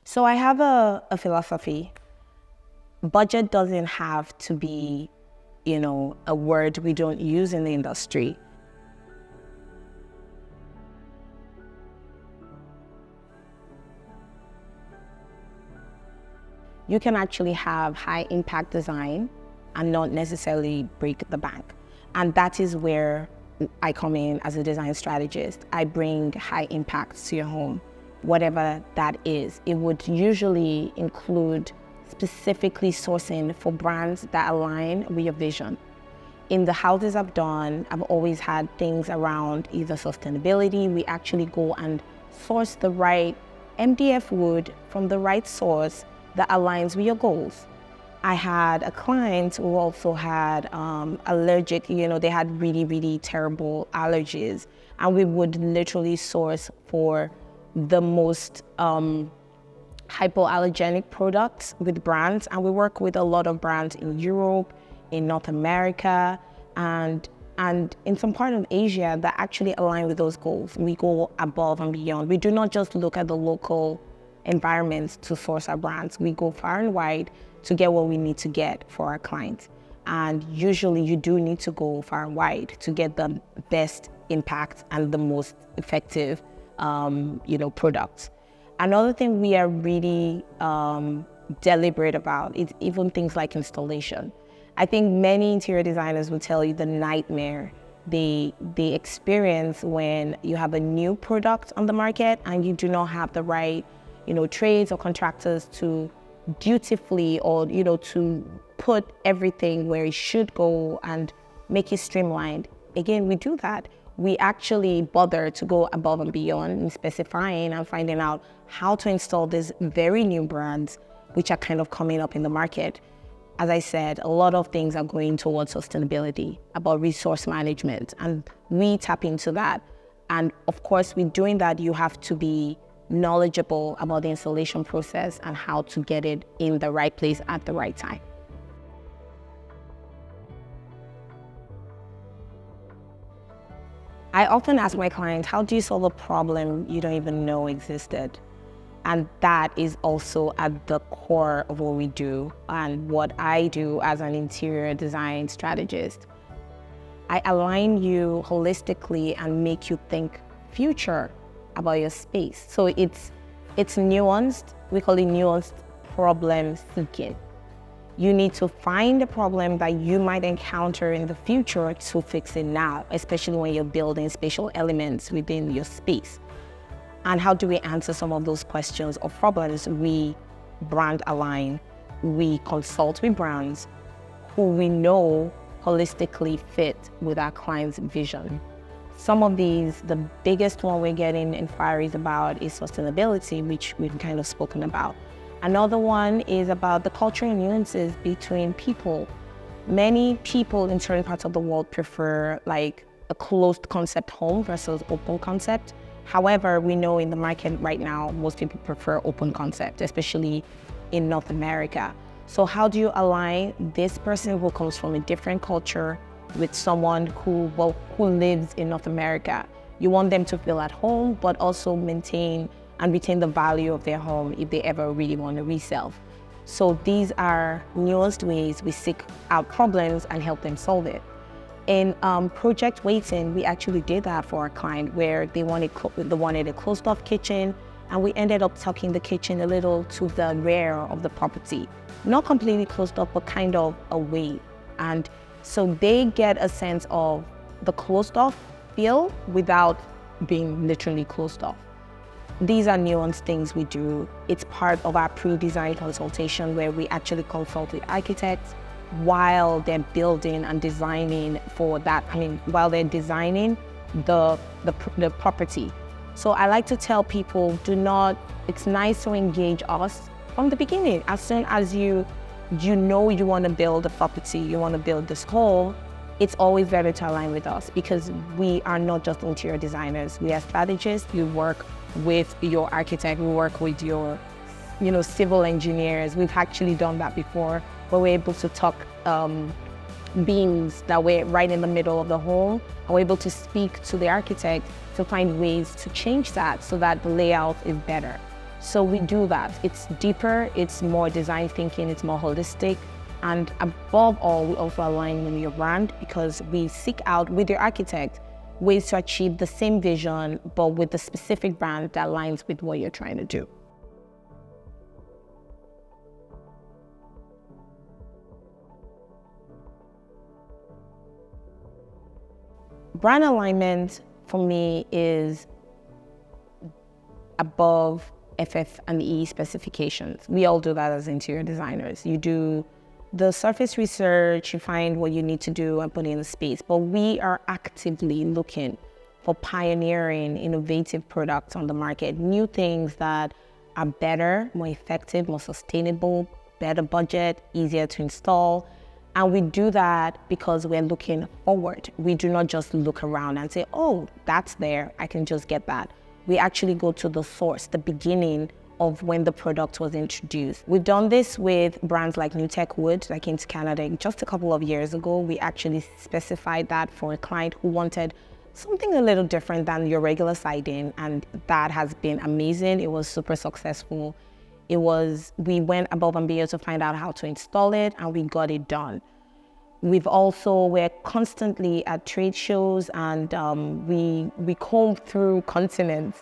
So I have a philosophy. Budget doesn't have to be, a word we don't use in the industry. You can actually have high impact design and not necessarily break the bank. And that is where I come in as a design strategist. I bring high impact to your home, whatever that is. It would usually include specifically sourcing for brands that align with your vision. In the houses I've done, I've always had things around either sustainability. We actually go and source the right MDF wood from the right source that aligns with your goals. I had a client who also had allergic, they had really, really terrible allergies. And we would literally source for the most hypoallergenic products with brands. And we work with a lot of brands in Europe, in North America, and in some part of Asia that actually align with those goals. We go above and beyond. We do not just look at the local environments to source our brands. We go far and wide to get what we need to get for our clients. And usually you do need to go far and wide to get the best impact and the most effective, products. Another thing we are really deliberate about is even things like installation. I think many interior designers will tell you the nightmare they experience when you have a new product on the market and you do not have the right trades or contractors to dutifully or, to put everything where it should go and make it streamlined. Again, we do that. We actually bother to go above and beyond in specifying and finding out how to install these very new brands, which are kind of coming up in the market. As I said, a lot of things are going towards sustainability, about resource management, and we tap into that. And of course, with doing that, you have to be knowledgeable about the installation process and how to get it in the right place at the right time. I often ask my clients, how do you solve a problem you don't even know existed? And that is also at the core of what we do and what I do as an interior design strategist. I align you holistically and make you think future about your space. So it's nuanced. We call it nuanced problem seeking. You need to find a problem that you might encounter in the future to fix it now, especially when you're building spatial elements within your space. And how do we answer some of those questions or problems? We brand align. We consult with brands who we know holistically fit with our client's vision. Some of these, the biggest one we're getting inquiries about is sustainability, which we've kind of spoken about. Another one is about the cultural nuances between people. Many people in certain parts of the world prefer like a closed concept home versus open concept. However, we know in the market right now, most people prefer open concept, especially in North America. So how do you align this person who comes from a different culture with someone who lives in North America? You want them to feel at home, but also maintain and retain the value of their home if they ever really want to resell. So these are nuanced ways we seek out problems and help them solve it. In project waiting, we actually did that for our client where they wanted a closed-off kitchen, and we ended up tucking the kitchen a little to the rear of the property. Not completely closed off, but kind of away. And so they get a sense of the closed-off feel without being literally closed off. These are nuanced things we do. It's part of our pre-design consultation where we actually consult with architects while they're building and designing for that. While they're designing the property. So I like to tell people, it's nice to engage us from the beginning. As soon as you want to build a property, you want to build this home, it's always better to align with us because we are not just interior designers. We are strategists. We work with your architect. We work with your, civil engineers. We've actually done that before, where we're able to tuck beams that were right in the middle of the home, and we're able to speak to the architect to find ways to change that so that the layout is better. So we do that. It's deeper, it's more design thinking, it's more holistic. And above all, we also align with your brand because we seek out with your architect ways to achieve the same vision, but with the specific brand that aligns with what you're trying to do. Brand alignment for me is above FF&E specifications. We all do that as interior designers. You do the surface research, you find what you need to do and put in the space. But we are actively looking for pioneering, innovative products on the market, new things that are better, more effective, more sustainable, better budget, easier to install. And we do that because we're looking forward. We do not just look around and say, oh, that's there, I can just get that. We actually go to the source, the beginning of when the product was introduced. We've done this with brands like New Tech Wood that came to Canada just a couple of years ago. We actually specified that for a client who wanted something a little different than your regular siding, and that has been amazing. It was super successful. We went above and beyond to find out how to install it, and we got it done. We're constantly at trade shows, and we comb through continents,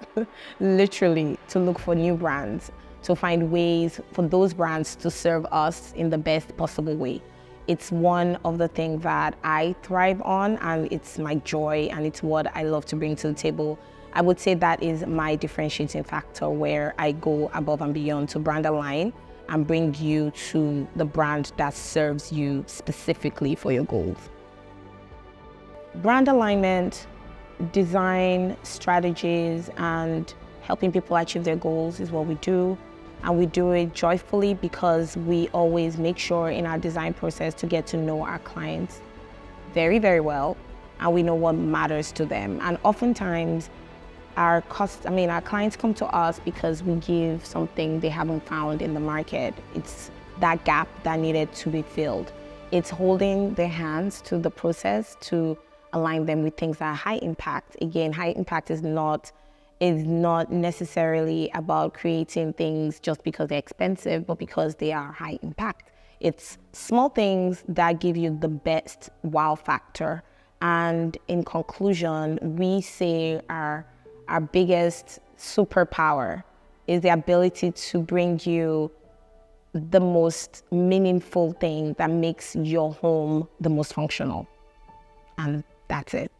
literally, to look for new brands, to find ways for those brands to serve us in the best possible way. It's one of the things that I thrive on, and it's my joy, and it's what I love to bring to the table. I would say that is my differentiating factor, where I go above and beyond to brand align and bring you to the brand that serves you specifically for your goals. Brand alignment, design strategies, and helping people achieve their goals is what we do. And we do it joyfully because we always make sure in our design process to get to know our clients very, very well, and we know what matters to them. And oftentimes, our clients come to us because we give something they haven't found in the market. It's that gap that needed to be filled. It's holding their hands to the process to align them with things that are high impact. Again, high impact is not necessarily about creating things just because they're expensive, but because they are high impact. It's small things that give you the best wow factor. And in conclusion, we say our biggest superpower is the ability to bring you the most meaningful thing that makes your home the most functional. And that's it.